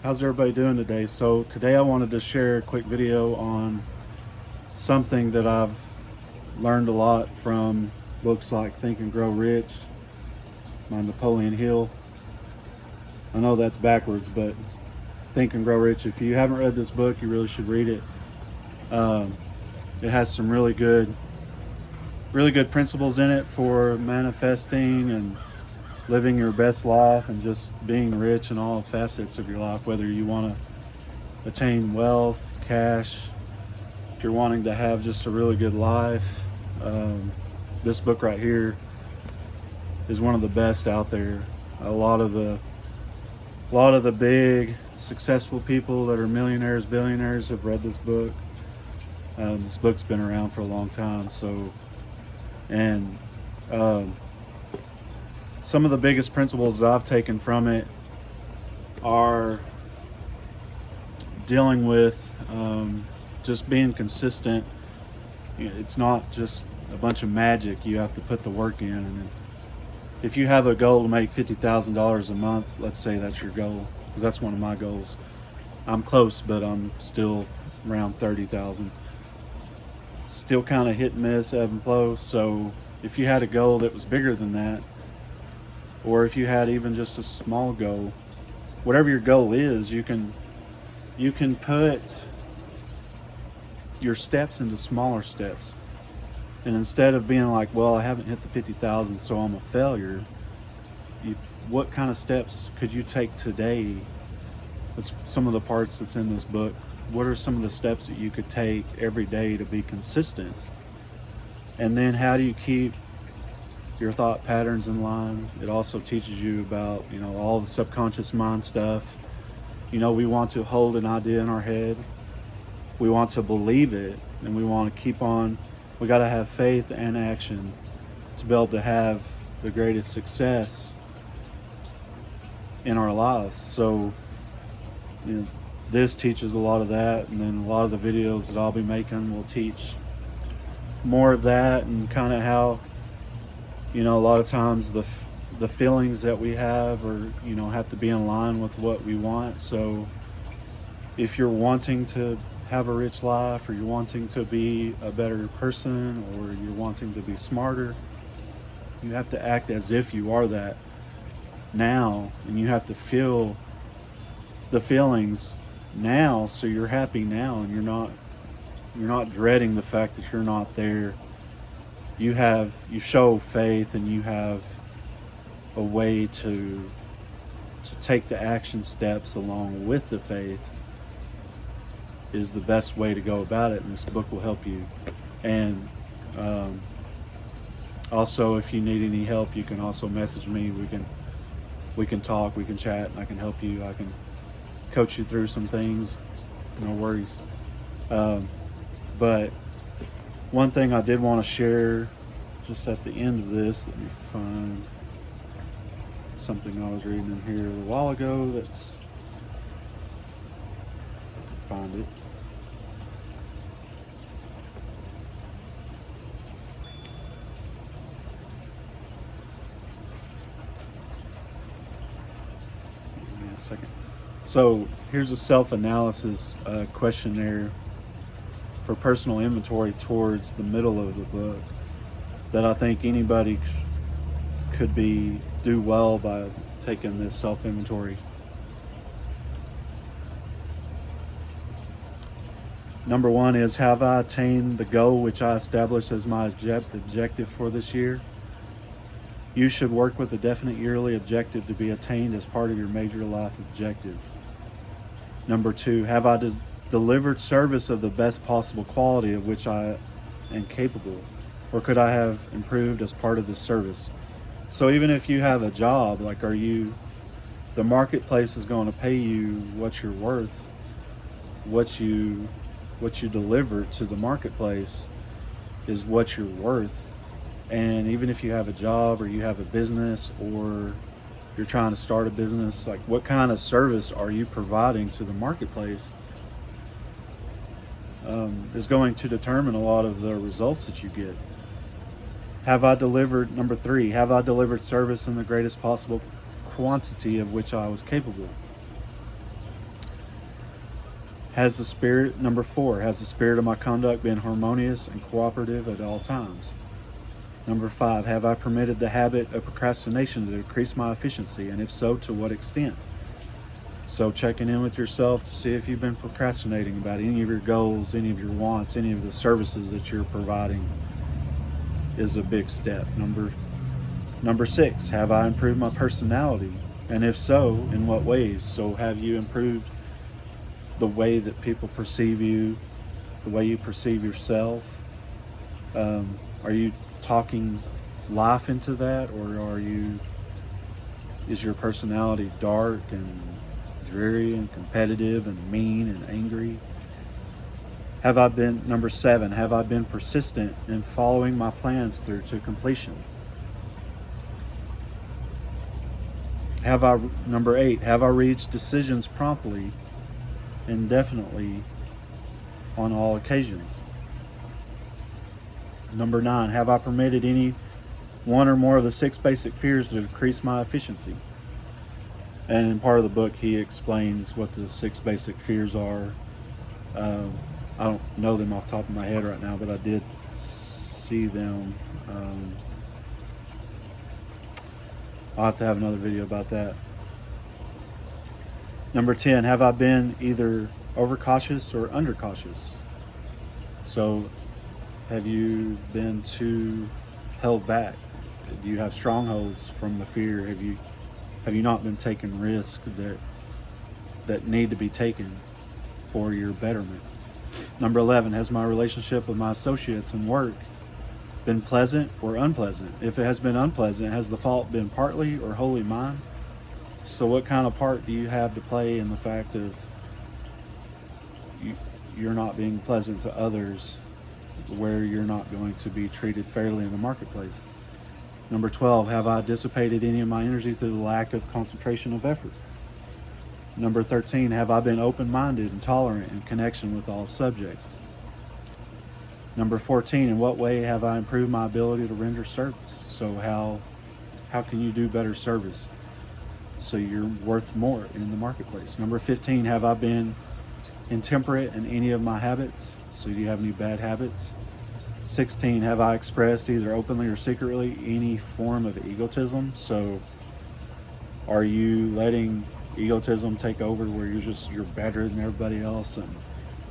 How's everybody doing today? So today I wanted to share a quick video on something that I've learned a lot from books like Think and Grow Rich by Napoleon Hill. I know that's backwards, but Think and Grow Rich. If you haven't read this book, you really should read it. Um, it has some really good principles in it for manifesting and living your best life and just being rich in all facets of your life, whether you want to attain wealth, cash, if you're wanting to have just a really good life. um, this book right here is one of the best out there. A lot of the big successful people that are millionaires, billionaires have read this book. This book's been around for a long time. And um, some of the biggest principles that I've taken from it are dealing with just being consistent. It's not just a bunch of magic. You have to put the work in. And if you have a goal to make $50,000 a month, let's say that's your goal, because that's one of my goals. I'm close, but I'm still around 30,000. Still kind of hit and miss, ebb and flow. So if you had a goal that was bigger than that, or if you had even just a small goal, whatever your goal is, you can put your steps into smaller steps. And instead of being like, well, I haven't hit the 50,000, so I'm a failure, what kind of steps could you take today? That's some of the parts that's in this book. What are some of the steps that you could take every day to be consistent? And then how do you keep your thought patterns in line? It also teaches you about, all the subconscious mind stuff. We want to hold an idea in our head. We want to believe it, and we want to keep on. We got to have faith and action to be able to have the greatest success in our lives. So, this teaches a lot of that, and then a lot of the videos that I'll be making will teach more of that, and kind of how, a lot of times the feelings that we have have to be in line with what we want. So if you're wanting to have a rich life, or you're wanting to be a better person, or you're wanting to be smarter, you have to act as if you are that now, and you have to feel the feelings now, so you're happy now, and you're not dreading the fact that you're not there. You show faith, and you have a way to take the action steps along with the faith is the best way to go about it, and this book will help you. And also, if you need any help, you can also message me. We can talk, we can chat, and I can help you. I can coach you through some things. No worries. But one thing I did want to share just at the end of this, let me find something I was reading in here a while ago find it. Give me a second. So here's a self-analysis questionnaire for personal inventory towards the middle of the book that I think anybody could do well by taking this self-inventory. Number 1 is, have I attained the goal which I established as my objective for this year? You should work with a definite yearly objective to be attained as part of your major life objective. Number 2, have I delivered service of the best possible quality of which I am capable, or could I have improved as part of this service? So even if you have a job, the marketplace is going to pay you what you're worth, what you deliver to the marketplace is what you're worth. And even if you have a job, or you have a business, or you're trying to start a business, what kind of service are you providing to the marketplace is going to determine a lot of the results that you get. Number 3, have I delivered service in the greatest possible quantity of which I was capable? Number 4, has the spirit of my conduct been harmonious and cooperative at all times? Number 5, have I permitted the habit of procrastination to decrease my efficiency, and if so, to what extent? So checking in with yourself to see if you've been procrastinating about any of your goals, any of your wants, any of the services that you're providing is a big step. Number 6, have I improved my personality? And if so, in what ways? So have you improved the way that people perceive you, the way you perceive yourself? Are you talking life into that, or is your personality dark and dreary and competitive and mean and angry? Number 7, have I been persistent in following my plans through to completion? Number 8, have I reached decisions promptly and definitely on all occasions? Number 9, have I permitted any one or more of the 6 basic fears to decrease my efficiency? And in part of the book, he explains what the 6 basic fears are. I don't know them off the top of my head right now, but I did see them. I'll have to have another video about that. Number 10, have I been either overcautious or undercautious? So have you been too held back? Do you have strongholds from the fear? Have you not been taking risks that need to be taken for your betterment? Number 11, has my relationship with my associates and work been pleasant or unpleasant? If it has been unpleasant, has the fault been partly or wholly mine? So what kind of part do you have to play in the fact of you're not being pleasant to others, where you're not going to be treated fairly in the marketplace? Number 12, have I dissipated any of my energy through the lack of concentration of effort? Number 13, have I been open-minded and tolerant in connection with all subjects? Number 14, in what way have I improved my ability to render service? So how can you do better service so you're worth more in the marketplace? Number 15, have I been intemperate in any of my habits? So do you have any bad habits? 16, have I expressed either openly or secretly any form of egotism? So are you letting egotism take over where you're better than everybody else, and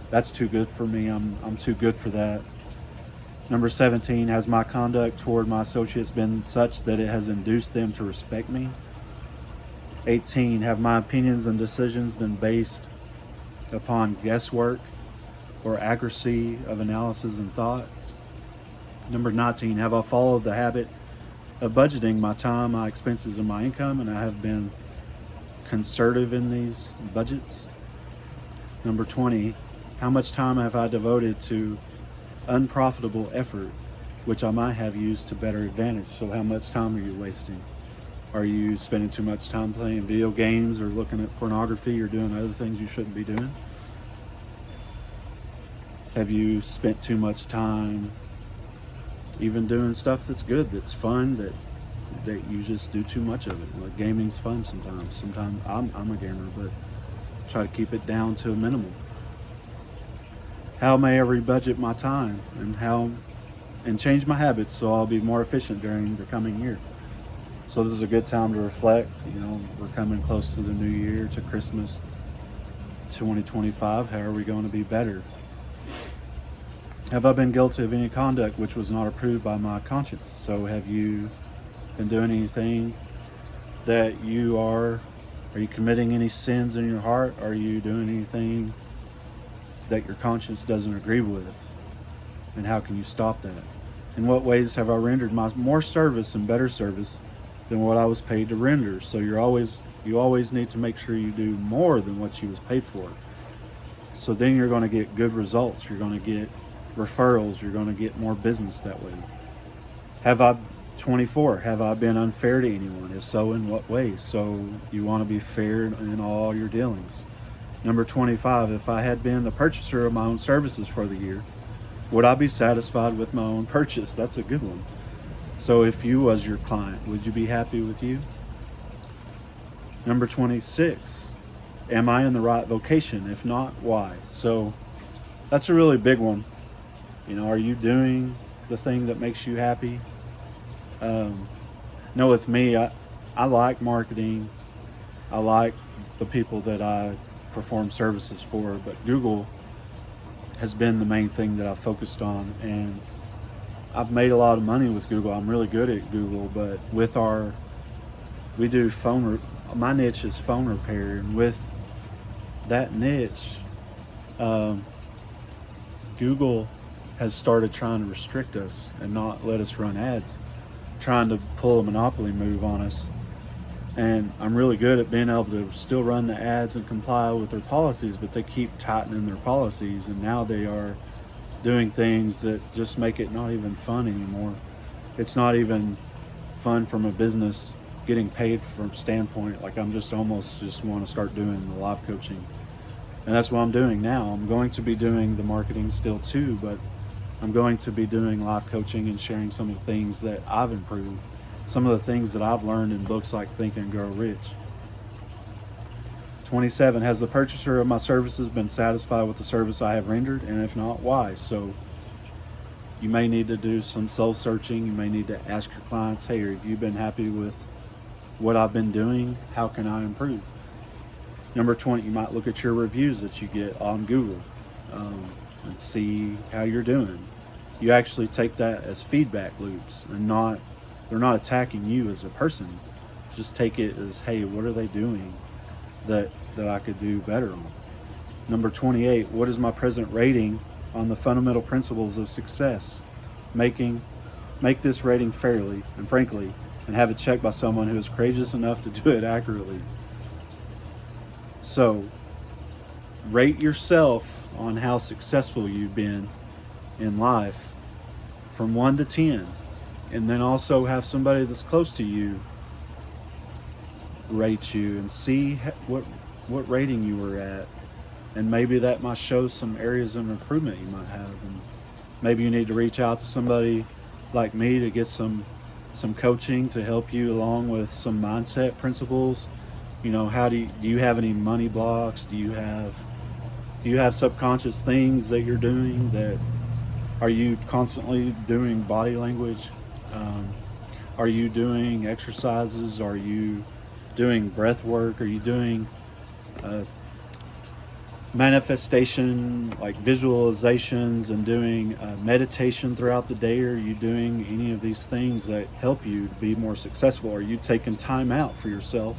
that's too good for me, I'm too good for that? Number 17, has my conduct toward my associates been such that it has induced them to respect me? 18, have my opinions and decisions been based upon guesswork or accuracy of analysis and thought? Number 19, have I followed the habit of budgeting my time, my expenses, and my income, and I have been conservative in these budgets? Number 20, how much time have I devoted to unprofitable effort, which I might have used to better advantage? So how much time are you wasting? Are you spending too much time playing video games or looking at pornography or doing other things you shouldn't be doing? Have you spent too much time even doing stuff that's good, that's fun, that you just do too much of it? Like gaming's fun sometimes. Sometimes I'm a gamer, but try to keep it down to a minimum. How may I rebudget my time and change my habits so I'll be more efficient during the coming year? So this is a good time to reflect. We're coming close to the new year, to Christmas 2025. How are we going to be better? Have I been guilty of any conduct which was not approved by my conscience? So have you been doing anything that are you committing any sins in your heart? Are you doing anything that your conscience doesn't agree with? And how can you stop that? In what ways have I rendered more service and better service than what I was paid to render? So you always need to make sure you do more than what you was paid for. So then you're going to get good results. You're going to get referrals. You're going to get more business that way. 24, have I been unfair to anyone? If so, in what ways? So you want to be fair in all your dealings. Number 25, if I had been the purchaser of my own services for the year, would I be satisfied with my own purchase? That's a good one. So if you was your client, would you be happy with you? Number 26, Am I in the right vocation? If not, why? So that's a really big one. Are you doing the thing that makes you happy? Um, with me, I like marketing. I like the people that I perform services for, but Google has been the main thing that I've focused on, and I've made a lot of money with Google. I'm really good at Google, but we do my niche is phone repair, and with that niche, um, Google has started trying to restrict us and not let us run ads, trying to pull a monopoly move on us. And I'm really good at being able to still run the ads and comply with their policies, but they keep tightening their policies, and now they are doing things that just make it not even fun anymore. It's not even fun from a business getting paid from standpoint. Like, I'm just almost just want to start doing the live coaching. And that's what I'm doing now. I'm going to be doing the marketing still too, but I'm going to be doing live coaching and sharing some of the things that I've improved, some of the things that I've learned in books like Think and Grow Rich. 27, has the purchaser of my services been satisfied with the service I have rendered? And if not, why? So you may need to do some soul searching. You may need to ask your clients, hey, have you been happy with what I've been doing? How can I improve? Number 20, you might look at your reviews that you get on Google and see how you're doing. You actually take that as feedback loops, and they're not attacking you as a person. Just take it as, hey, what are they doing that I could do better on? Number 28, what is my present rating on the fundamental principles of success? Make this rating fairly and frankly, and have it checked by someone who is courageous enough to do it accurately. So, rate yourself on how successful you've been in life from 1 to 10. And then also have somebody that's close to you rate you and see what rating you were at. And maybe that might show some areas of improvement you might have. And maybe you need to reach out to somebody like me to get some coaching to help you along with some mindset principles. How do you have any money blocks? Do you have subconscious things that you're doing? Are you constantly doing body language? Are you doing exercises? Are you doing breath work? Are you doing manifestation, like visualizations, and doing meditation throughout the day? Are you doing any of these things that help you to be more successful? Are you taking time out for yourself?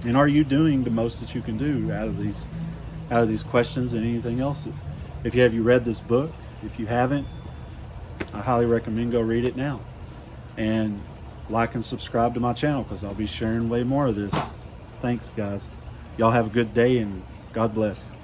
And are you doing the most that you can do out of these questions and anything else? If you read this book, if you haven't, I highly recommend go read it now. And like and subscribe to my channel, because I'll be sharing way more of this. Thanks, guys. Y'all have a good day, and God bless.